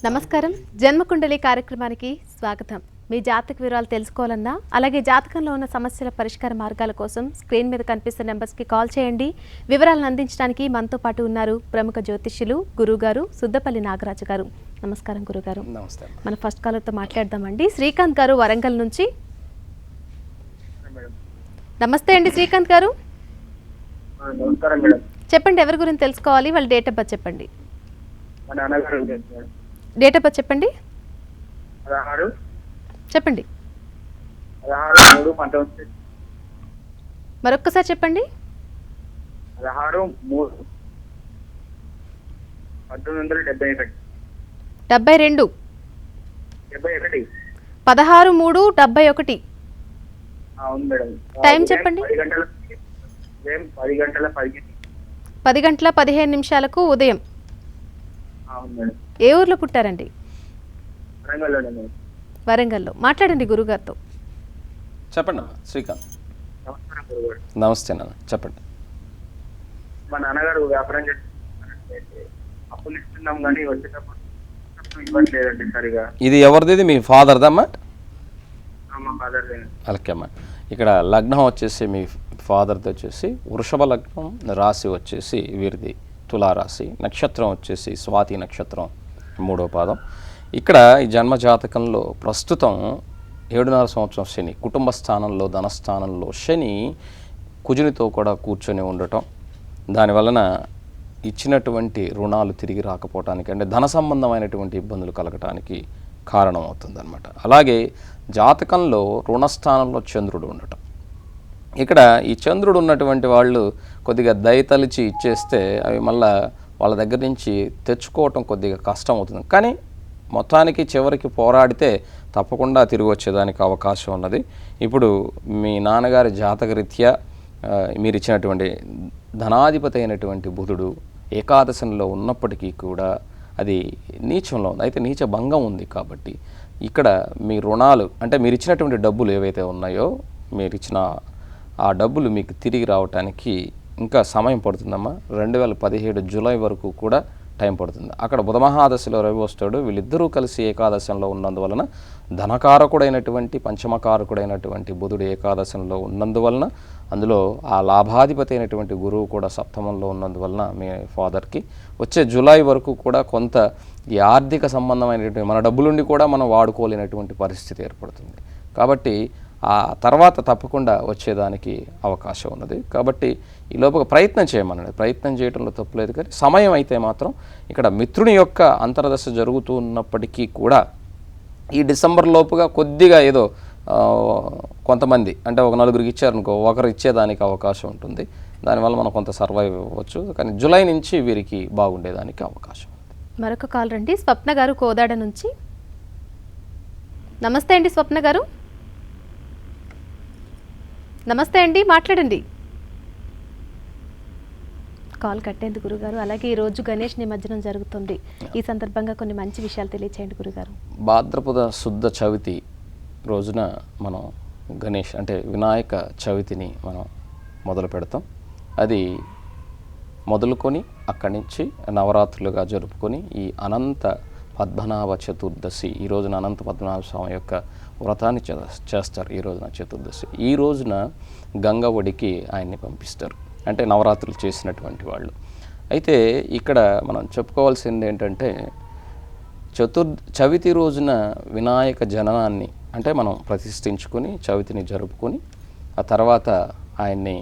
నమస్కారం. జన్మకుండలి కార్యక్రమానికి స్వాగతం. మీ జాతక వివరాలు తెలుసుకోవాలన్నా అలాగే జాతకంలో ఉన్న సమస్యల పరిష్కార మార్గాల కోసం స్క్రీన్ మీద కనిపిస్తున్న నెంబర్స్కి కాల్ చేయండి. వివరాలను అందించడానికి మనతో పాటు ఉన్నారు ప్రముఖ జ్యోతిష్యులు గురుగారు సుద్దపల్లి నాగరాజు గారు. నమస్కారం గురుగారు. నమస్తే. మన ఫస్ట్ కాలర్తో మాట్లాడదామండి. శ్రీకాంత్ గారు వరంగల్ నుంచి. నమస్తే అండి శ్రీకాంత్ గారు. నమస్కారం మేడం. చెప్పండి, ఎవరి గురించి తెలుసుకోవాలి? వాళ్ళ డేట్ ఆఫ్ బర్త్ చెప్పండి. మా నాన్నగారు డేట్ ఆఫ్ బర్త్ చెప్పండి. 16 చెప్పండి. 16/3/1970. మరొక్కసారి చెప్పండి. 16/3/1971. 72. 71. 16/3/71. అవును మేడం. టైం చెప్పండి. 10 గంటల 10 10 గంటల 15 నిమిషాలకు ఉదయం. అవును మేడం. ఏ ఊర్లో పుట్టారండి? వరంగల్లోనే మేడం. వరంగల్లో. మాట్లాడండి గురుగారితో. చెప్పండి అమ్మా శ్రీకాంత్. నమస్కారం గురుగారు. నమస్తే నాన్న, చెప్పండి. మా నాన్నగారు వ్యాపారం చేస్తున్నారు. అప్పులు ఇస్తున్నాం కానీ వచ్చేటప్పుడు ఇవ్వట్లేదండి సరిగా. ఇది ఎవరిది? ఇది మీ ఫాదర్దమ్మా? మా ఫాదర్. అలాగే అమ్మా. ఇక్కడ లగ్నం వచ్చేసి మీ ఫాదర్ది వచ్చేసి వృషభ లగ్నం, రాశి వచ్చేసి వీరిది తులారాశి, నక్షత్రం వచ్చేసి స్వాతి నక్షత్రం 3వ పాదం. ఇక్కడ ఈ జన్మ జాతకంలో ప్రస్తుతం 7.5 సంవత్సరం శని, కుటుంబ స్థానంలో ధనస్థానంలో శని కుజునితో కూడా కూర్చొని ఉండటం, దానివలన ఇచ్చినటువంటి రుణాలు తిరిగి రాకపోవటానికి, అంటే ధన సంబంధమైనటువంటి ఇబ్బందులు కలగటానికి కారణమవుతుందన్నమాట. అలాగే జాతకంలో రుణస్థానంలో చంద్రుడు ఉండటం. ఇక్కడ ఈ చంద్రుడు ఉన్నటువంటి వాళ్ళు కొద్దిగా దయతలిచి ఇచ్చేస్తే అవి మళ్ళా వాళ్ళ దగ్గర నుంచి తెచ్చుకోవటం కొద్దిగా కష్టం అవుతుంది. కానీ మొత్తానికి చివరికి పోరాడితే తప్పకుండా తిరిగి వచ్చేదానికి అవకాశం ఉన్నది. ఇప్పుడు మీ నాన్నగారి జాతకరీత్యా మీరు ఇచ్చినటువంటి ధనాధిపతి అయినటువంటి బుధుడు ఏకాదశంలో ఉన్నప్పటికీ కూడా అది నీచంలో ఉంది. అయితే నీచ భంగం ఉంది కాబట్టి ఇక్కడ మీ రుణాలు, అంటే మీరు ఇచ్చినటువంటి డబ్బులు ఏవైతే ఉన్నాయో, మీరు ఇచ్చిన ఆ డబ్బులు మీకు తిరిగి రావటానికి ఇంకా సమయం పడుతుందమ్మా. 2017 జూలై వరకు కూడా టైం పడుతుంది. అక్కడ బుధమహాదశలో రవి వస్తాడు. వీళ్ళిద్దరూ కలిసి ఏకాదశంలో ఉన్నందువలన ధనకారకుడైనటువంటి పంచమకారకుడైనటువంటి బుధుడు ఏకాదశంలో ఉన్నందువలన, అందులో ఆ లాభాధిపతి అయినటువంటి గురువు కూడా సప్తమంలో ఉన్నందువలన మీ ఫాదర్కి వచ్చే జూలై వరకు కూడా కొంత ఈ ఆర్థిక సంబంధమైనటువంటి మన డబ్బులుండి కూడా మనం వాడుకోలేనటువంటి పరిస్థితి ఏర్పడుతుంది. కాబట్టి ఆ తర్వాత తప్పకుండా వచ్చేదానికి అవకాశం ఉన్నది. కాబట్టి ఈ లోపల ప్రయత్నం చేయమనండి. ప్రయత్నం చేయడంలో తప్పులేదు. కానీ సమయం అయితే మాత్రం ఇక్కడ మిత్రుని యొక్క అంతర్దశ జరుగుతూ ఉన్నప్పటికీ కూడా ఈ డిసెంబర్ లోపుగా కొద్దిగా ఏదో కొంతమంది, అంటే ఒక 4గురికి ఇచ్చారనుకో, ఒకరు ఇచ్చేదానికి అవకాశం ఉంటుంది. దానివల్ల మనం కొంత సర్వైవ్ అవ్వచ్చు. కానీ జూలై నుంచి వీరికి బాగుండేదానికి అవకాశం ఉంది. మరొక కాల్ రండి. స్వప్న గారు కోదాడ నుంచి. నమస్తే అండి స్వప్న గారు. నమస్తే అండి, మాట్లాడండి. కాల్ కట్టేందుకు గురుగారు. అలాగే ఈరోజు గణేష్ నిమజ్జనం జరుగుతుంది. ఈ సందర్భంగా కొన్ని మంచి విషయాలు తెలియచేయండి గురుగారు. భాద్రపద శుద్ధ చవితి రోజున మనం గణేష్ అంటే వినాయక చవితిని మనం మొదలు పెడతాం. అది మొదలుకొని అక్కడి నుంచి నవరాత్రులుగా జరుపుకొని ఈ అనంత పద్మనాభ చతుర్దశి, ఈ రోజున అనంత పద్మనాభ స్వామి యొక్క వ్రతాన్ని చేస్తారు. ఈ రోజున చతుర్దశి, ఈ రోజున గంగ ఒడికి ఆయన్ని పంపిస్తారు, అంటే నవరాత్రులు చేసినటువంటి వాళ్ళు. అయితే ఇక్కడ మనం చెప్పుకోవాల్సింది ఏంటంటే చవితి రోజున వినాయక జననాన్ని అంటే మనం ప్రతిష్ఠించుకొని చవితిని జరుపుకొని ఆ తర్వాత ఆయన్ని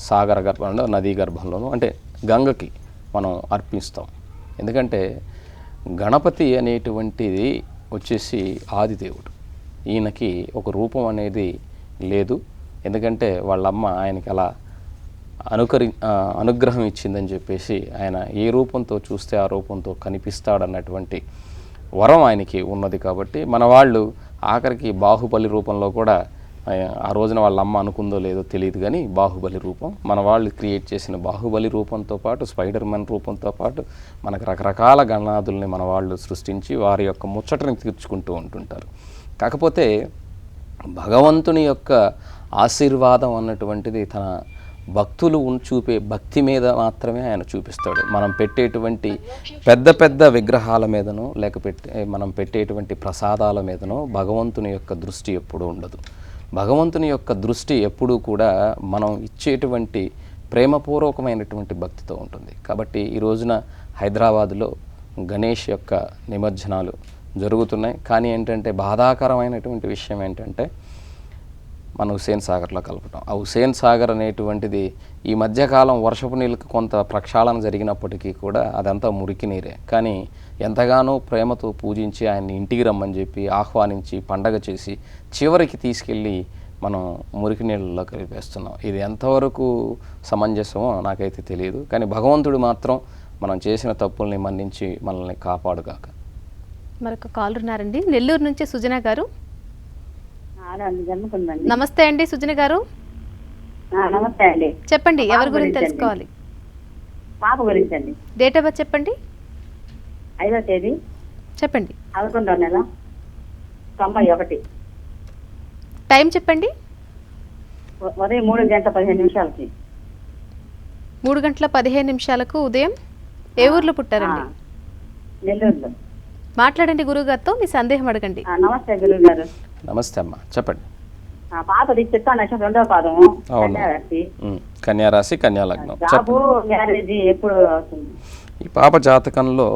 సాగర గర్భంలో, నదీ గర్భంలోనూ అంటే గంగకి మనం అర్పిస్తాం. ఎందుకంటే గణపతి అనేటువంటిది వచ్చేసి ఆదిదేవుడు. ఈయనకి ఒక రూపం అనేది లేదు. ఎందుకంటే వాళ్ళమ్మ ఆయనకి అలా అనుగ్రహం ఇచ్చిందని చెప్పేసి ఆయన ఏ రూపంతో చూస్తే ఆ రూపంతో కనిపిస్తాడన్నటువంటి వరం ఆయనకి ఉన్నది. కాబట్టి మన వాళ్ళు ఆఖరికి బాహుబలి రూపంలో కూడా ఆ రోజున వాళ్ళ అమ్మ అనుకుందో లేదో తెలియదు, కానీ బాహుబలి రూపం మన వాళ్ళు క్రియేట్ చేసిన బాహుబలి రూపంతో పాటు స్పైడర్ మ్యాన్ రూపంతో పాటు మనకు రకరకాల గణనాథుల్ని మన వాళ్ళు సృష్టించి వారి యొక్క ముచ్చటని తీర్చుకుంటూ ఉంటుంటారు. కాకపోతే భగవంతుని యొక్క ఆశీర్వాదం అన్నటువంటిది తన భక్తులు చూపే భక్తి మీద మాత్రమే ఆయన చూపిస్తాడు. మనం పెట్టేటువంటి పెద్ద పెద్ద విగ్రహాల మీదనో మనం పెట్టేటువంటి ప్రసాదాల మీదనో భగవంతుని యొక్క దృష్టి ఎప్పుడూ ఉండదు. భగవంతుని యొక్క దృష్టి ఎప్పుడూ కూడా మనం ఇచ్చేటువంటి ప్రేమపూర్వకమైనటువంటి భక్తితో ఉంటుంది. కాబట్టి ఈ రోజున హైదరాబాదులో గణేష్ యొక్క నిమజ్జనాలు జరుగుతున్నాయి. కానీ ఏంటంటే బాధాకరమైనటువంటి విషయం ఏంటంటే మన హుస్సేన్ సాగర్లో కలపటం. ఆ హుస్సేన్ సాగర్ అనేటువంటిది ఈ మధ్యకాలం వర్షపు నీళ్ళకి కొంత ప్రక్షాళన జరిగినప్పటికీ కూడా అదంతా మురికి నీరే. కానీ ఎంతగానో ప్రేమతో పూజించి ఆయన్ని ఇంటికి రమ్మని చెప్పి ఆహ్వానించి పండగ చేసి చివరికి తీసుకెళ్ళి మనం మురికి నీళ్ళలో కలిపేస్తున్నాం. ఇది ఎంతవరకు సమంజసమో నాకైతే తెలియదు. కానీ భగవంతుడు మాత్రం మనం చేసిన తప్పుల్ని మన్నించి మనల్ని కాపాడుగాక. మరొక కాల్ ఉన్నారండి, నెల్లూరు నుంచి సుజన గారు. జన్మకుందండి. నమస్తే అండి సుజన గారు. నమస్తే అండి. చెప్పండి, ఎవరి గురించి తెలుసుకోవాలి? పాప గురించి అండి. డేట్ ఆఫ్ బర్త్ చెప్పండి. 5వ తేదీ చెప్పండి. 11వ నెల 91. టైం చెప్పండి. ఉదయం 3:15 3:15 ఉదయం. ఏ ఊర్లో పుట్టారండి? నెల్లూరులో. మాట్లాడండి గురుగారితో, మీ సందేహం అడగండి. నమస్తే గురువు గారు. నమస్తే అమ్మా, చెప్పండి. పాపది చిత్తా నక్షత్రం 2వ పాదం. కన్యా రాశి, కన్యా లగ్నం. జాబు మ్యారేజ్ ఎప్పుడు అవుతుంది? ఈ పాప జాతకంలో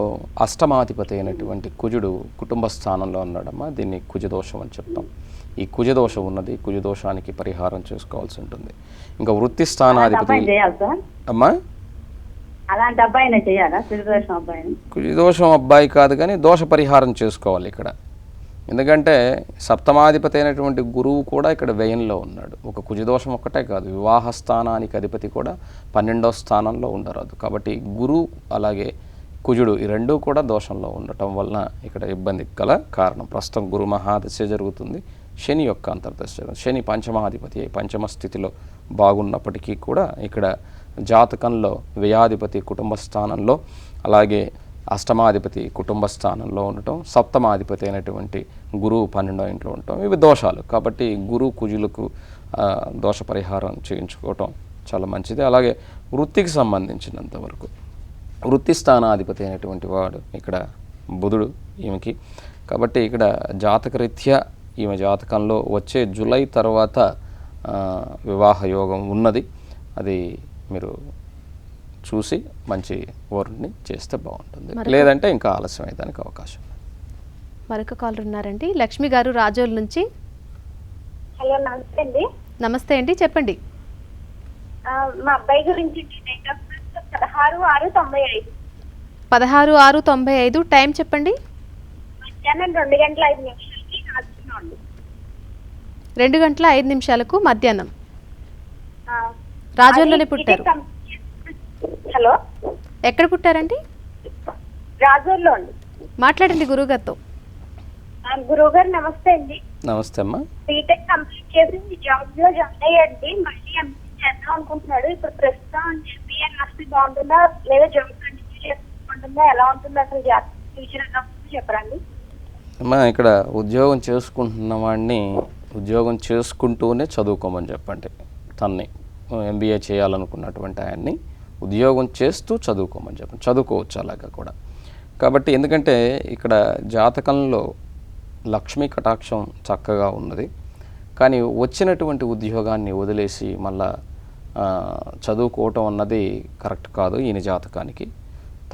అష్టమాధిపతి అయినటువంటి కుజుడు కుటుంబ స్థానంలో ఉన్నాడమ్మా. దీన్ని కుజదోషం అని చెప్తాం. ఈ కుజదోషం ఉన్నది, కుజదోషానికి పరిహారం చేసుకోవాల్సి ఉంటుంది. ఇంకా వృత్తి స్థానాధిపతి అమ్మా. అలాంటి అబ్బాయినే చేయాలా? కుజదోషం అబ్బాయిని? కుజదోషం అబ్బాయి కాదు, కానీ దోష పరిహారం చేసుకోవాలి ఇక్కడ. ఎందుకంటే సప్తమాధిపతి అయినటువంటి గురువు కూడా ఇక్కడ వ్యయంలో ఉన్నాడు. ఒక కుజదోషం ఒక్కటే కాదు, వివాహ స్థానానికి అధిపతి కూడా 12వ స్థానంలో ఉండరాదు. కాబట్టి గురువు అలాగే కుజుడు ఈ రెండూ కూడా దోషంలో ఉండటం వలన ఇక్కడ ఇబ్బంది గల కారణం. ప్రస్తుతం గురు మహాదశ జరుగుతుంది, శని యొక్క అంతర్దశ జరుగుతుంది. శని పంచమాధిపతి అయి పంచమ స్థితిలో బాగున్నప్పటికీ కూడా ఇక్కడ జాతకంలో వ్యయాధిపతి కుటుంబ స్థానంలో, అలాగే అష్టమాధిపతి కుటుంబ స్థానంలో ఉండటం, సప్తమాధిపతి అయినటువంటి గురువు 12వ ఇంట్లో ఉండటం, ఇవి దోషాలు. కాబట్టి గురు కుజులకు దోష పరిహారం చేయించుకోవటం చాలా మంచిది. అలాగే వృత్తికి సంబంధించినంత వరకు వృత్తి స్థానాధిపతి అయినటువంటి వాడు ఇక్కడ బుధుడు ఈమెకి. కాబట్టి ఇక్కడ జాతకరీత్యా ఈమె జాతకంలో వచ్చే జూలై తర్వాత వివాహ యోగం ఉన్నది. అది మీరు చూసి మంచి వరుణ్ణి చేస్తే బాగుంటుంది, లేదంటే ఇంకా ఆలస్యం అయ్యేదానికి అవకాశం. మరొక కాల్ ఉన్నారండి, లక్ష్మి గారు రాజోల్ నుంచి. హలో, నమస్తే అండి. నమస్తే అండి, చెప్పండి. మా అబ్బాయి గురించి 16/6/95. 16/6/95. టైం చెప్పండి. మధ్యాహ్నం 2:05 రాజమండ్రి. 2:05 మధ్యాహ్నం. రాజోల్లోనే పుట్టారు. హలో, ఎక్కడ పుట్టారండి? రాజోల్లో అండి. మాట్లాడండి గురువుగారితో. గురువు గారు నమస్తే అండి. నమస్తే అమ్మా. బీటెక్ కంప్లీట్ చేసి జాబ్ లో జాయిన్ అయ్యండి. మళ్ళీ ఎంపీ చేద్దాం అనుకుంటున్నాడు. ఇప్పుడు ప్రస్తుతం ఎంపీఏ రాస్తే బాగుంటుందా లేదా జాబ్ కంటిన్యూ చేసుకుంటుందా, ఎలా ఉంటుందో అసలు ఫ్యూచర్ ఎలా ఉంటుందో చెప్పరండి. అమ్మా, ఇక్కడ ఉద్యోగం చేసుకుంటున్న వాడిని ఉద్యోగం చేసుకుంటూనే చదువుకోమని చెప్పండి. తన్ని ఎంబీఏ చేయాలనుకున్నటువంటి ఆయన్ని ఉద్యోగం చేస్తూ చదువుకోమని చెప్పండి. చదువుకోవచ్చు అలాగా కూడా. కాబట్టి ఎందుకంటే ఇక్కడ జాతకంలో లక్ష్మీ కటాక్షం చక్కగా ఉన్నది. కానీ వచ్చినటువంటి ఉద్యోగాన్ని వదిలేసి మళ్ళా చదువుకోవటం అన్నది కరెక్ట్ కాదు ఈయన జాతకానికి.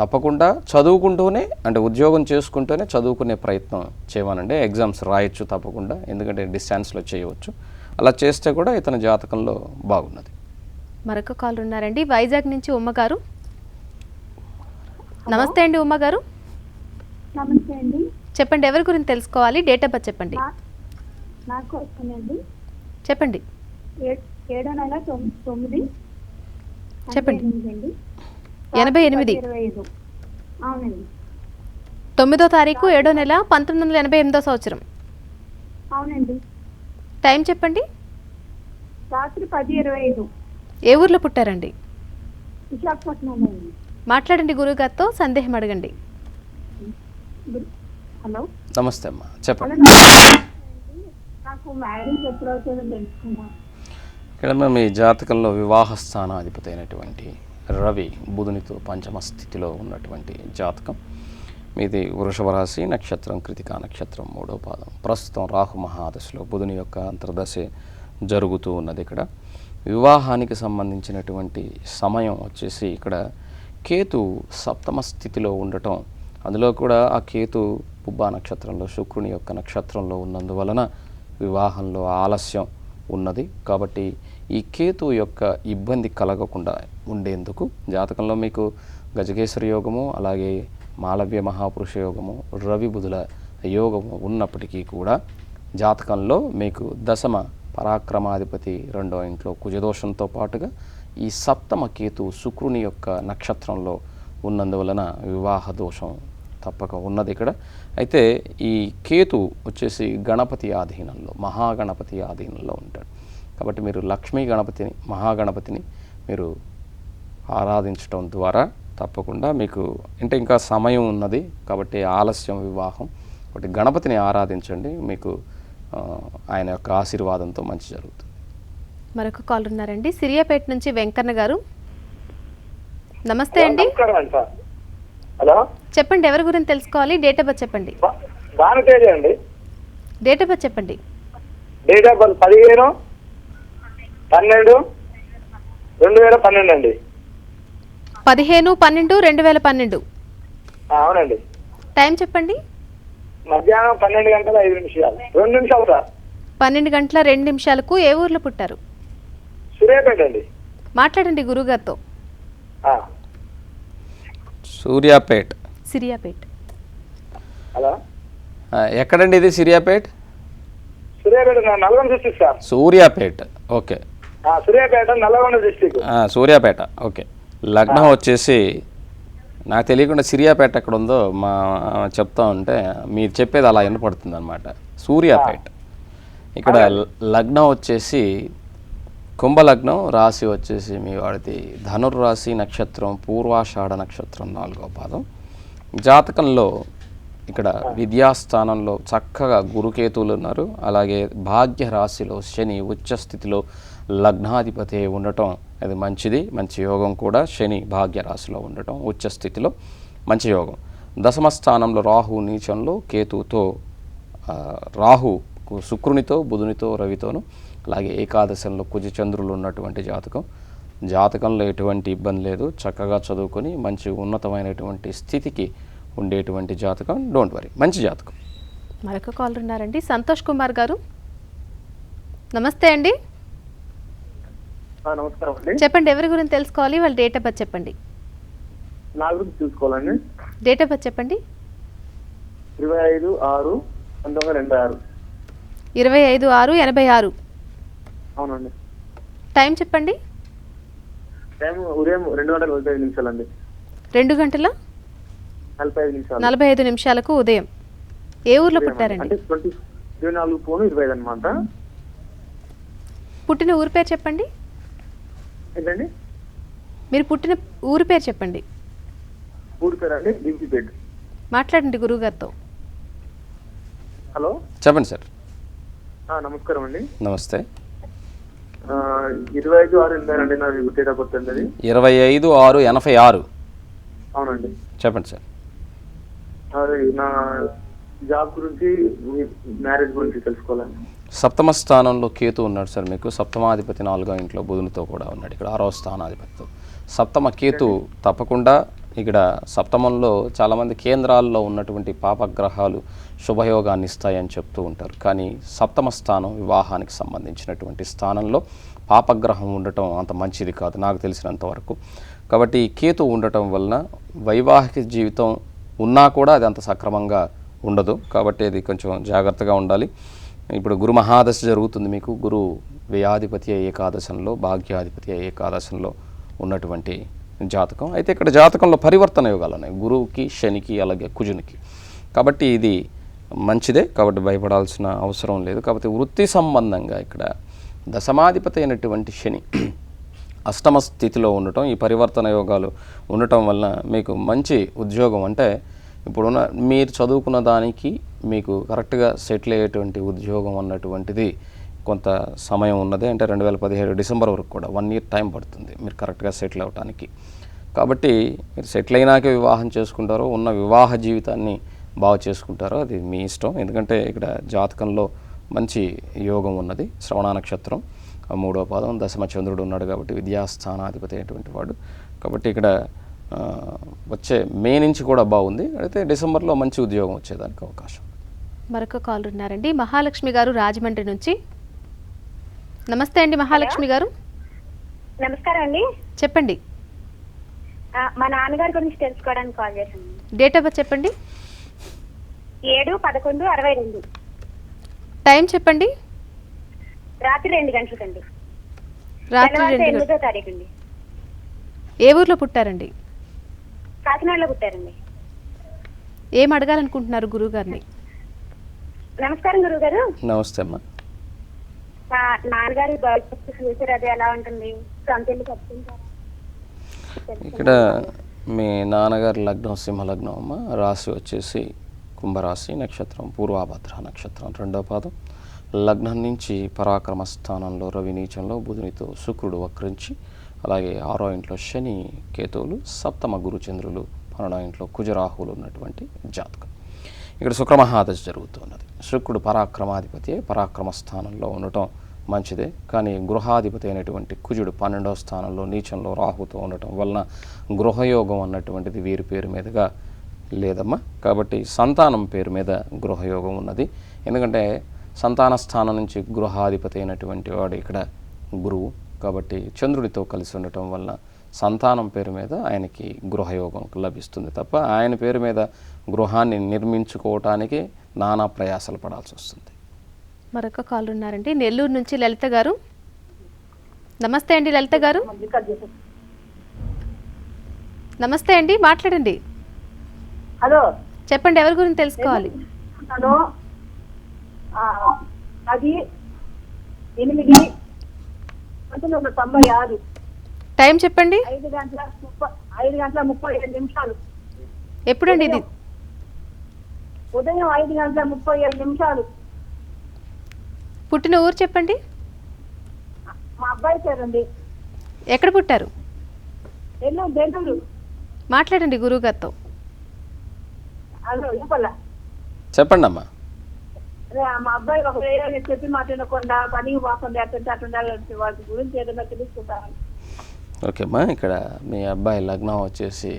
తప్పకుండా చదువుకుంటూనే, అంటే ఉద్యోగం చేసుకుంటూనే చదువుకునే ప్రయత్నం చేయమనండి. ఎగ్జామ్స్ రాయొచ్చు తప్పకుండా, ఎందుకంటే డిస్టెన్స్లో చేయవచ్చు. అలా చేస్తే కూడా ఇతని జాతకంలో బాగున్నది. మరొక కాల్ ఉన్నారండి, వైజాగ్ నుంచి ఉమ్మగారు. నమస్తే అండి ఉమ్మగారు. నమస్తే అండి. చెప్పండి, ఎవరి గురించి తెలుసుకోవాలి? డేట్ ఆఫ్ బర్త్ చెప్పండి. నాకు వస్తుందండి. చెప్పండి. 7వ నెల 9 చెప్పండి. 88. 85. అవునండి. 9వ తారీఖు 7వ నెల 1988వ సంవత్సరం. అవునండి. టైం చెప్పండి. రాత్రి 10:25. ఏ ఊర్లో పుట్టారండి? విశాఖపట్నం. మాట్లాడండి గురువుగారితో, సందేహం అడగండి. హలో, నమస్తే అమ్మా, చెప్పండి. నాకు మ్యారేజ్ ఎప్పుడు అవుతుందో తెలుసుకున్నాను. ఇక్కడ మీ జాతకంలో వివాహ స్థానాధిపతి అయినటువంటి రవి బుధునితో పంచమ స్థితిలో ఉన్నటువంటి జాతకం. మీది వృషభ రాశి, నక్షత్రం కృతికా నక్షత్రం, 3వ పాదం. ప్రస్తుతం రాహు మహాదశలో బుధుని యొక్క అంతర్దశ జరుగుతూ ఉన్నది. ఇక్కడ వివాహానికి సంబంధించినటువంటి సమయం వచ్చేసి ఇక్కడ కేతు సప్తమ స్థితిలో ఉండటం, అందులో కూడా ఆ కేతు పుబ్బా నక్షత్రంలో శుక్రుని యొక్క నక్షత్రంలో ఉన్నందువలన వివాహంలో ఆలస్యం ఉన్నది. కాబట్టి ఈ కేతు యొక్క ఇబ్బంది కలగకుండా ఉండేందుకు జాతకంలో మీకు గజకేసరి యోగము, అలాగే మాలవ్య మహాపురుష యోగము, రవి బుధుల యోగము ఉన్నప్పటికీ కూడా జాతకంలో మీకు దశమ పరాక్రమాధిపతి 2వ ఇంట్లో కుజదోషంతో పాటుగా ఈ సప్తమ కేతు శుక్రుని యొక్క నక్షత్రంలో ఉన్నందువలన వివాహ దోషం తప్పక ఉన్నది ఇక్కడ. అయితే ఈ కేతు వచ్చేసి గణపతి ఆధీనంలో, మహాగణపతి ఆధీనంలో ఉంటాడు. కాబట్టి మీరు లక్ష్మీ గణపతిని, మహాగణపతిని మీరు ఆరాధించడం ద్వారా తప్పకుండా మీకు అంటే ఇంకా సమయం ఉన్నది కాబట్టి ఆలస్యం వివాహం. కాబట్టి గణపతిని ఆరాధించండి, మీకు ఆయన యొక్క ఆశీర్వాదంతో మంచి జరుగుతుంది. మరొక కాల్ ఉన్నారండి, సిరియాపేట నుంచి వెంకన్న గారు. నమస్తే అండి. హలో, చెప్పండి, ఎవరి గురించి తెలుసుకోవాలి? డేట్ ఆఫ్ బర్త్ చెప్పండి. భానుతేజ అండి. డేట్ ఆఫ్ బర్త్ చెప్పండి. డేట్ ఆఫ్ బర్త్ 15/12/2012 అండి. 15/12/2012. అవునండి. టైం చెప్పండి. మధ్యాహ్నం 12:05 2 నిమిషాలు సార్. 12 గంటల 2 నిమిషాలకు ఏ ఊర్లో పుట్టారు? సూర్యాపేట అండి. మాట్లాడండి గురుగారితో. సూర్యాపేట్. సిరియాపేట్. హలో, ఎక్కడండి ఇది? Suryapet. Suryapet Nalgonda district sir. Suryapet, okay. Suryapet Nalgonda district. Suryapet, okay. లగ్నం వచ్చేసి నాకు తెలియకుండా సిరియాపేట ఎక్కడ ఉందో మా చెప్తా ఉంటే మీరు చెప్పేది అలా వినపడుతుంది అనమాట. సూర్యాపేట. ఇక్కడ లగ్నం వచ్చేసి కుంభలగ్నం, రాశి వచ్చేసి మీ వాడిది ధనుర్రాశి, నక్షత్రం పూర్వాషాఢ నక్షత్రం 4వ పాదం. జాతకంలో ఇక్కడ విద్యాస్థానంలో చక్కగా గురుకేతువులు ఉన్నారు. అలాగే భాగ్య రాశిలో శని ఉచ్చస్థితిలో లగ్నాధిపతి ఉండటం అది మంచిది, మంచి యోగం కూడా. శని భాగ్య రాశిలో ఉండటం ఉచ్చస్థితిలో మంచి యోగం. దశమ స్థానంలో రాహు నీచంలో కేతువుతో, రాహు శుక్రునితో, బుధునితో, రవితోను, అలాగే ఏకాదశంలో కుజ చంద్రులు ఉన్నటువంటి జాతకం. జాతకంలో ఎటువంటి ఇబ్బంది లేదు, చక్కగా చదువుకొని మంచి ఉన్నతమైనటువంటి స్థితికి ఉండేటువంటి జాతకం. డోంట్ వరీ, మంచి జాతకం. మరొక కాల్ ఉన్నారండి, సంతోష్ కుమార్ గారు. నమస్తే అండి. నమస్కారం అండి. చెప్పండి, ఎవరి గురించి తెలుసుకోవాలి? వాళ్ళ డేట్ ఆఫ్ బర్త్ చెప్పండి. నా గురించి చూసుకోవాలండి. డేట్ ఆఫ్ బర్త్ చెప్పండి. 25/6/1986. 25/6/86. అవునండి. టైం చెప్పండి. టైం ఉదయం 2:45 అండి. 2 గంటల 45 నిమిషాలకు ఉదయం. ఏ ఊర్లో పుట్టారండి? అంటే 24/25 అనమాట. పుట్టిన ఊరి పేరు చెప్పండి. ఏంటండి? మీరు పుట్టిన ఊరి పేరు చెప్పండి. ఊరి పేరు అండి దింపిపేట. మాట్లాడండి గురువుగారితో. హలో, చెప్పండి సార్. నమస్కారం అండి. నమస్తే. 25/6/86 అండి నా డేట్ ఆఫ్ బర్త్ అండి. 25/6/86. అవునండి. చెప్పండి సార్. అది నా జాబ్ గురించి, మ్యారేజ్ గురించి తెలుసుకోవాలండి. సప్తమ స్థానంలో కేతు ఉన్నాడు సార్. మీకు సప్తమాధిపతి 4వ ఇంట్లో బుధునితో కూడా ఉన్నాడు. ఇక్కడ 6వ స్థానాధిపతితో సప్తమ కేతు తప్పకుండా ఇక్కడ సప్తమంలో చాలామంది కేంద్రాల్లో ఉన్నటువంటి పాపగ్రహాలు శుభయోగాన్ని ఇస్తాయని చెప్తూ ఉంటారు. కానీ సప్తమ స్థానం వివాహానికి సంబంధించినటువంటి స్థానంలో పాపగ్రహం ఉండటం అంత మంచిది కాదు నాకు తెలిసినంత వరకు. కాబట్టి కేతు ఉండటం వలన వైవాహిక జీవితం ఉన్నా కూడా అది అంత సక్రమంగా ఉండదు. కాబట్టి అది కొంచెం జాగ్రత్తగా ఉండాలి. ఇప్పుడు గురు మహాదశ జరుగుతుంది మీకు. గురు వ్యయాధిపతి ఏకాదశంలో, భాగ్యాధిపతి ఏకాదశంలో ఉన్నటువంటి జాతకం. అయితే ఇక్కడ జాతకంలో పరివర్తన యోగాలు ఉన్నాయి గురువుకి, శనికి, అలాగే కుజునికి. కాబట్టి ఇది మంచిదే, కాబట్టి భయపడాల్సిన అవసరం లేదు. కాబట్టి వృత్తి సంబంధంగా ఇక్కడ దశమాధిపతి అయినటువంటి శని అష్టమ స్థితిలో ఉండటం, ఈ పరివర్తన యోగాలు ఉండటం వలన మీకు మంచి ఉద్యోగం, అంటే ఇప్పుడున్న మీరు చదువుకున్న దానికి మీకు కరెక్ట్గా సెటిల్ అయ్యేటువంటి ఉద్యోగం అన్నటువంటిది కొంత సమయం ఉన్నది. అంటే 2017 డిసెంబర్ వరకు కూడా 1 ఇయర్ టైం పడుతుంది మీరు కరెక్ట్గా సెటిల్ అవ్వడానికి. కాబట్టి మీరు సెటిల్ అయినాకే వివాహం చేసుకుంటారో ఉన్న వివాహ జీవితాన్ని బాగు చేసుకుంటారో అది మీ ఇష్టం. ఎందుకంటే ఇక్కడ జాతకంలో మంచి యోగం ఉన్నది. శ్రవణ నక్షత్రం 3వ పాదం, దశమ చంద్రుడు ఉన్నాడు కాబట్టి విద్యాస్థానాధిపతి అయినటువంటి వాడు. కాబట్టి ఇక్కడ వచ్చే మే నుంచి కూడా బాగుంది. అయితే డిసెంబర్లో మంచి ఉద్యోగం వచ్చేదానికి అవకాశం. మరొక కాల్ ఉన్నారండి, మహాలక్ష్మి గారు రాజమండ్రి నుంచి. నమస్తే అండి మహాలక్ష్మి గారు. నమస్కారం అండి. చెప్పండి. మా నాన్నగారి గురించి తెలుసుకోవడానికి కాల్ చేశాను. డేట్ ఆఫ్ బర్త్ చెప్పండి. 7/11/62. టైం చెప్పండి. రాత్రి 2 గంటలకండి. రాత్రి 2 8వ తారీఖు అండి. ఏ ఊర్లో పుట్టారండి? కాకినాడలో పుట్టారండి. ఏం అడగాలనుకుంటున్నారు గురువు గారిని? నమస్కారం గురువు గారు. నమస్తే అమ్మా. మా నాన్నగారి ఫ్యూచర్ అది ఎలా ఉంటుంది? సొంత ఇల్లు కట్టుకుంటారా? ఇక్కడ మీ నాన్నగారి లగ్నం సింహలగ్నం అమ్మ. రాశి వచ్చేసి కుంభరాశి, నక్షత్రం పూర్వాభద్ర నక్షత్రం 2వ పాదం. లగ్నం నుంచి పరాక్రమ స్థానంలో రవి నీచంలో బుధునితో శుక్రుడు వక్రించి, అలాగే 6వ ఇంట్లో శని కేతువులు, సప్తమ గురు చంద్రులు, 12వ ఇంట్లో కుజరాహువులు ఉన్నటువంటి జాతకం. ఇక్కడ శుక్రమహాదశ జరుగుతున్నది. శుక్రుడు పరాక్రమాధిపతి పరాక్రమ స్థానంలో ఉండటం మంచిదే. కానీ గృహాధిపతి అయినటువంటి కుజుడు 12వ స్థానంలో నీచంలో రాహుతో ఉండటం వలన గృహయోగం అన్నటువంటిది వీరి పేరు మీదుగా లేదమ్మా. కాబట్టి సంతానం పేరు మీద గృహయోగం ఉన్నది. ఎందుకంటే సంతాన స్థానం నుంచి గృహాధిపతి అయినటువంటి వాడు ఇక్కడ గురువు. కాబట్టి చంద్రుడితో కలిసి ఉండటం వలన సంతానం పేరు మీద ఆయనకి గృహయోగం లభిస్తుంది తప్ప ఆయన పేరు మీద గృహాన్ని నిర్మించుకోవటానికి నానా ప్రయాసాలు పడాల్సి వస్తుంది. మరొక కాల్ ఉన్నారండి, నెల్లూరు నుంచి లలిత గారు. నమస్తే అండి లలిత గారు. నమస్తే అండి, మాట్లాడండి. హలో చెప్పండి, ఎవరి గురించి తెలుసుకోవాలి? హలో 10/8/1996. టైం చెప్పండి. 5:37. ఎప్పుడండి ఇది? ఉదయం 5:37. పుట్టిన ఊరు చెప్పండి. మా అబ్బాయి పేరండి. ఎక్కడ పుట్టారు? బెంగళూరు. మాట్లాడండి గురువు గారితో. హలో ఇవ్వాల చెప్పండి అమ్మా. మా అబ్బాయి ఒక వేరే చెప్పి మాట్లాడకుండా పనికి పోకుండా అట్లా వాటి గురించి ఏదైనా తెలుసుకుంటాను. ఓకే అమ్మా. ఇక్కడ మీ అబ్బాయి లగ్నం వచ్చేసి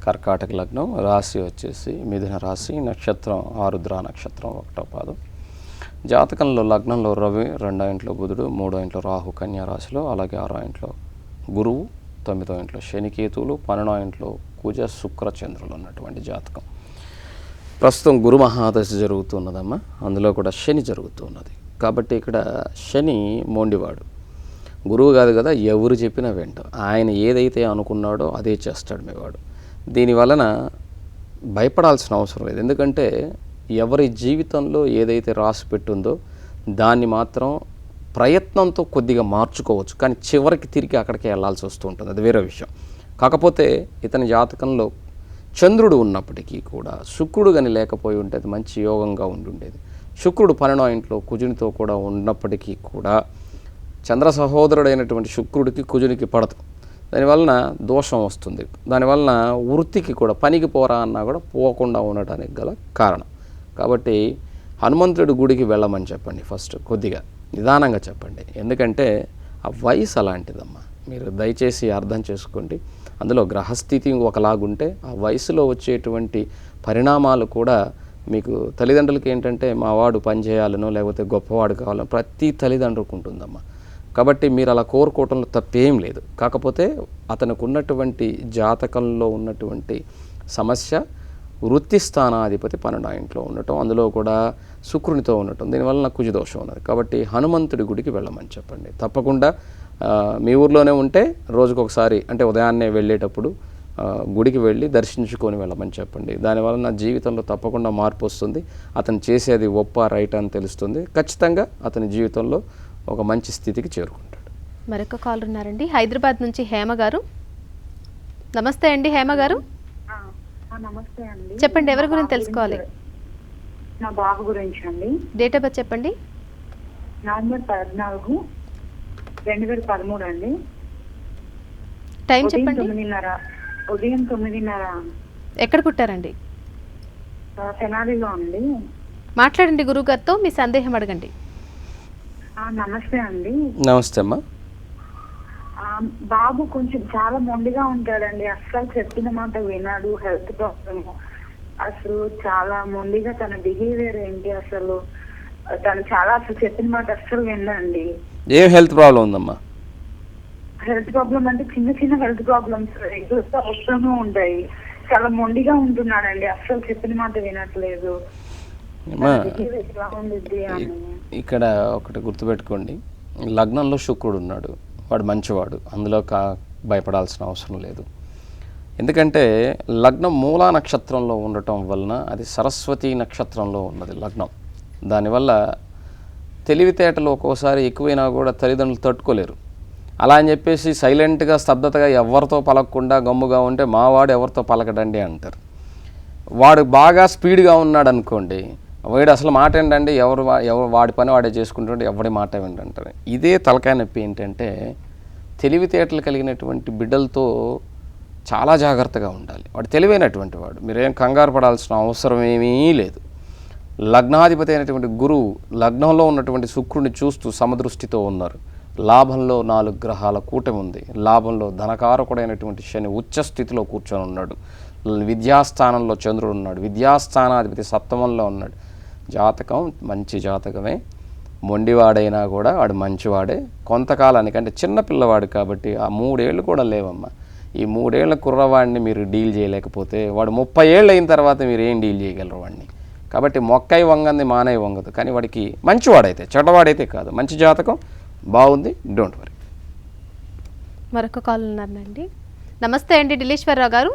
కర్కాటక లగ్నం, రాశి వచ్చేసి మిథున రాశి, నక్షత్రం ఆరుద్ర నక్షత్రం 1వ పాదం. జాతకంలో లగ్నంలో రవి, 2వ ఇంట్లో బుధుడు, 3వ ఇంట్లో రాహు కన్యా రాశిలో, అలాగే 6వ ఇంట్లో గురువు, 9వ ఇంట్లో శనికేతువులు, 12వ ఇంట్లో కుజ శుక్ర చంద్రులు ఉన్నటువంటి జాతకం. ప్రస్తుతం గురు మహాదశ జరుగుతున్నదమ్మా. అందులో కూడా శని జరుగుతున్నది. కాబట్టి ఇక్కడ శని మొండివాడు, గురువు కాదు కదా, ఎవరు చెప్పినా వెంట ఆయన ఏదైతే అనుకున్నాడో అదే చేస్తాడు మీవాడు. దీనివలన భయపడాల్సిన అవసరం లేదు. ఎందుకంటే ఎవరి జీవితంలో ఏదైతే రాసి పెట్టుందో దాన్ని మాత్రం ప్రయత్నంతో కొద్దిగా మార్చుకోవచ్చు, కానీ చివరికి తిరిగి అక్కడికి వెళ్ళాల్సి వస్తూ ఉంటుంది, అది వేరే విషయం. కాకపోతే ఇతని జాతకంలో చంద్రుడు ఉన్నప్పటికీ కూడా శుక్రుడు కానీ లేకపోయి ఉంటే అది మంచి యోగంగా ఉండుండేది. శుక్రుడు 12వ ఇంట్లో కుజునితో కూడా ఉన్నప్పటికీ కూడా చంద్ర సహోదరుడైనటువంటి శుక్రుడికి కుజునికి పడదు. దానివలన దోషం వస్తుంది. దానివలన వృత్తికి కూడా పనికి పోరా అన్నా కూడా పోకుండా ఉండటానికి గల కారణం. కాబట్టి హనుమంతుడి గుడికి వెళ్ళమని చెప్పండి. ఫస్ట్ కొద్దిగా నిదానంగా చెప్పండి. ఎందుకంటే ఆ వయసు అలాంటిదమ్మా. మీరు దయచేసి అర్థం చేసుకోండి. అందులో గ్రహస్థితి ఒకలాగుంటే ఆ వయసులో వచ్చేటువంటి పరిణామాలు కూడా మీకు తల్లిదండ్రులకి ఏంటంటే మా వాడు పని చేయాలనో లేకపోతే గొప్పవాడు కావాలనో ప్రతి తల్లిదండ్రులకు ఉంటుందమ్మా. కాబట్టి మీరు అలా కోరుకోవటంలో తప్పేం లేదు. కాకపోతే అతనికి ఉన్నటువంటి జాతకంలో ఉన్నటువంటి సమస్య వృత్తి స్థానాధిపతి 12వ ఇంట్లో ఉండటం, అందులో కూడా శుక్రునితో ఉండటం, దీనివల్ల కుజదోషం ఉన్నది. కాబట్టి హనుమంతుడి గుడికి వెళ్ళమని చెప్పండి. తప్పకుండా మీ ఊర్లోనే ఉంటే రోజుకొకసారి అంటే ఉదయాన్నే వెళ్ళేటప్పుడు గుడికి వెళ్ళి దర్శించుకొని వెళ్ళమని చెప్పండి. దానివల్ల నా జీవితంలో తప్పకుండా మార్పు వస్తుంది. అతను చేసేది ఒప్ప రైట్ అని తెలుస్తుంది. ఖచ్చితంగా అతని జీవితంలో ఒక మంచి స్థితికి చేరుకుంటాడు. మరొక కాల్ ఉన్నారండి, హైదరాబాద్ నుంచి హేమ గారు. నమస్తే అండి హేమ గారు. నమస్తే అండి. చెప్పండి, ఎవరి గురించి తెలుసుకోవాలి? నా బాబు గురించి అండి. డేట్ ఆఫ్ బర్త్ చెప్పండి. నవంబర్ 14, 2013 అండి. టైం ఉదయం చెప్పండి. 9:30 ఎక్కడ పుట్టారండి? తెనాలిలో అండి. మాట్లాడండి గురుగారితో, మీ సందేహం అడగండి. నమస్తే అండి. నమస్తే అమ్మా. బాబు కొంచెం చాలా మొండిగా ఉంటాడండి, అస్సలు చెప్పిన మాట వినాడు. హెల్త్ ప్రాబ్లమ్, అసలు చాలా మొండిగా తన బిహేవియర్ ఏంటి, అసలు తను చాలా అసలు చెప్పిన మాట అస్సలు వినండి. ఏం హెల్త్ ప్రాబ్లం ఉందమ్మా? హెల్త్ ప్రాబ్లమ్ అంటే చిన్న చిన్న హెల్త్ ప్రాబ్లమ్స్ వస్తూనే ఉంటాయి. చాలా మొండిగా ఉంటున్నాడండి, అస్సలు చెప్పిన మాట వినట్లేదు. అమ్మా, ఎట్లా ఉండిద్ది అని. ఇక్కడ ఒకటి గుర్తుపెట్టుకోండి, లగ్నంలో శుక్రుడు ఉన్నాడు, వాడు మంచివాడు, అందులో భయపడాల్సిన అవసరం లేదు. ఎందుకంటే లగ్నం మూలా నక్షత్రంలో ఉండటం వలన అది సరస్వతి నక్షత్రంలో ఉన్నది లగ్నం. దానివల్ల తెలివితేటలు ఒక్కోసారి ఎక్కువైనా కూడా తల్లిదండ్రులు తట్టుకోలేరు. అలా అని చెప్పేసి సైలెంట్గా స్తబ్దతగా ఎవరితో పలకకుండా గమ్ముగా ఉంటే మావాడు ఎవరితో పలకడండి అంటారు. వాడు బాగా స్పీడ్గా ఉన్నాడు అనుకోండి, వాడు అసలు మాట ఏంటండి, ఎవరు వాడి పని వాడే చేసుకుంటుంటే ఎవడి మాట ఏంటంటారు. ఇదే తలకాయ నొప్పి. ఏంటంటే తెలివితేటలు కలిగినటువంటి బిడ్డలతో చాలా జాగ్రత్తగా ఉండాలి. వాడు తెలివైనటువంటి వాడు, మీరేం కంగారు పడాల్సిన అవసరం ఏమీ లేదు. లగ్నాధిపతి అయినటువంటి గురువు లగ్నంలో ఉన్నటువంటి శుక్రుడిని చూస్తూ సమదృష్టితో ఉన్నారు. లాభంలో 4 గ్రహాల కూటమి ఉంది. లాభంలో ధనకారకుడైనటువంటి శని ఉచ్చ స్థితిలో కూర్చొని ఉన్నాడు. విద్యాస్థానంలో చంద్రుడు ఉన్నాడు. విద్యాస్థానాధిపతి సప్తమంలో ఉన్నాడు. జాతకం మంచి జాతకమే. మొండివాడైనా కూడా వాడు మంచివాడే. కొంతకాలానికి అంటే చిన్న పిల్లవాడు కాబట్టి ఆ 3 ఏళ్ళు కూడా లేవమ్మా. ఈ 3 ఏళ్ల కుర్రవాడిని మీరు డీల్ చేయలేకపోతే వాడు 30 ఏళ్ళు అయిన తర్వాత మీరు ఏం డీల్ చేయగలరు వాడిని. కాబట్టి మొక్కై వంగంది మానై వంగదు. కానీ వాడికి మంచివాడైతే, చెడ్డవాడైతే కాదు, మంచి జాతకం బాగుంది, డోంట్ వరీ. మరొక కాల్ ఉన్నారండి. నమస్తే అండి ఢిల్లీశ్వరరావు గారు.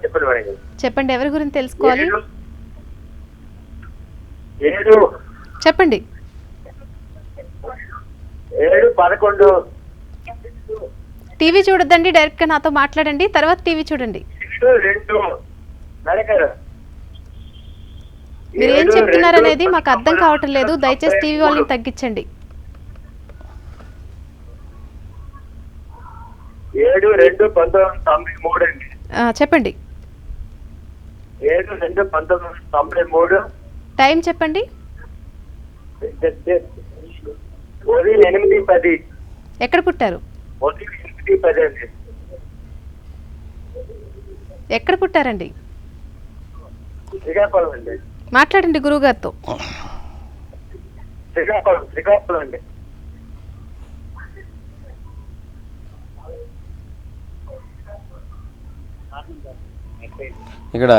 చెప్పండి మేడం గారు. చెప్పండి, ఎవరి గురించి తెలుసుకోవాలి? 7, చెప్పండి. 11, టీవీ చూడొద్దండి, డైరెక్ట్గా నాతో మాట్లాడండి, తర్వాత టీవీ చూడండి. 2 నరకరు. మీరు ఏం చెప్తున్నారు అనేది మాకు అర్థం కావటం లేదు, దయచేసి టీవీ వాళ్ళని తగ్గించండి. 7, 2, 1993 అండి. చెప్పండి. 7, 2, 1993. టైం చెప్పండి. ఉదయం 8:10. ఎక్కడ పుట్టారు? ఉదయం 8:10 అండి. ఎక్కడ పుట్టారండి? శ్రీకాకుళం అండి. మాట్లాడండి గురువుగారితో. శ్రీకాకుళం అండి. ఇక్కడ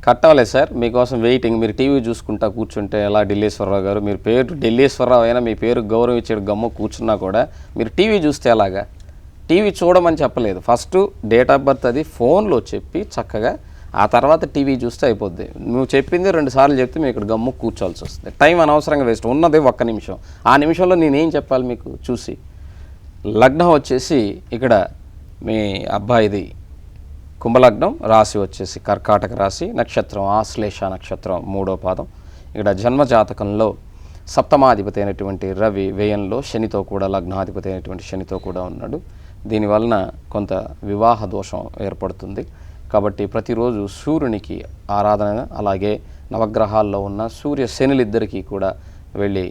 కట్ అవ్వలేదు సార్, మీకోసం వెయిటింగ్. మీరు టీవీ చూసుకుంటా కూర్చుంటే ఎలా ఢిల్లీశ్వరరావు గారు? మీరు పేరు ఢిల్లీశ్వరరావు అయినా మీ పేరు గౌరవం ఇచ్చాడు గమ్మ కూర్చున్నా కూడా మీరు టీవీ చూస్తే ఎలాగా? టీవీ చూడమని చెప్పలేదు. ఫస్ట్ డేట్ ఆఫ్ బర్త్ అది ఫోన్లో చెప్పి చక్కగా ఆ తర్వాత టీవీ చూస్తే అయిపోద్ది. నువ్వు చెప్పింది 2 సార్లు చెప్తే మీరు ఇక్కడ గమ్ము కూర్చోవాల్సి వస్తుంది. టైం అనవసరంగా వేస్ట్. ఉన్నది 1 నిమిషం. ఆ నిమిషంలో నేనేం చెప్పాలి మీకు చూసి? లగ్నం వచ్చేసి ఇక్కడ మీ అబ్బాయిది కుంభలగ్నం, రాశి వచ్చేసి కర్కాటక రాశి, నక్షత్రం ఆశ్లేష నక్షత్రం 3వ పాదం. ఇక్కడ జన్మజాతకంలో సప్తమాధిపతి అయినటువంటి రవి వ్యయంలో శనితో కూడా, లగ్నాధిపతి అయినటువంటి శనితో కూడా ఉన్నాడు. దీనివలన కొంత వివాహ దోషం ఏర్పడుతుంది. కాబట్టి ప్రతిరోజు సూర్యునికి ఆరాధన, అలాగే నవగ్రహాల్లో ఉన్న సూర్య శనులిద్దరికీ కూడా వెళ్ళి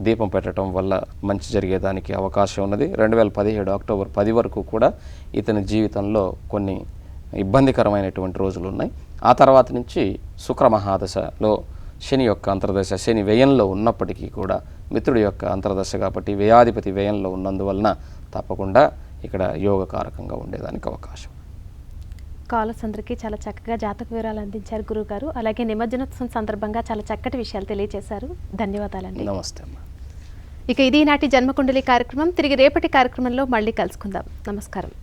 దీపం పెట్టడం వల్ల మంచి జరిగేదానికి అవకాశం ఉన్నది. 2017 అక్టోబర్ 10 వరకు కూడా ఇతని జీవితంలో కొన్ని ఇబ్బందికరమైనటువంటి రోజులు ఉన్నాయి. ఆ తర్వాత నుంచి శుక్ర మహాదశలో శని యొక్క అంతర్దశ, శని వ్యయంలో ఉన్నప్పటికీ కూడా మిత్రుడి యొక్క అంతర్దశ కాబట్టి వ్యయాధిపతి వ్యయంలో ఉన్నందువలన తప్పకుండా ఇక్కడ యోగకారకంగా ఉండేదానికి అవకాశం. కాలర్స్ అందరికీ చాలా చక్కగా జాతక వివరాలు అందించారు గురువుగారు. అలాగే నిమజ్జనోత్సవం సందర్భంగా చాలా చక్కటి విషయాలు తెలియజేశారు. ధన్యవాదాలండి. నమస్తే అమ్మా. ఇక ఇది నాటి జన్మకుండలి కార్యక్రమం. తిరిగి రేపటి కార్యక్రమంలో మళ్ళీ కలుసుకుందాం. నమస్కారం.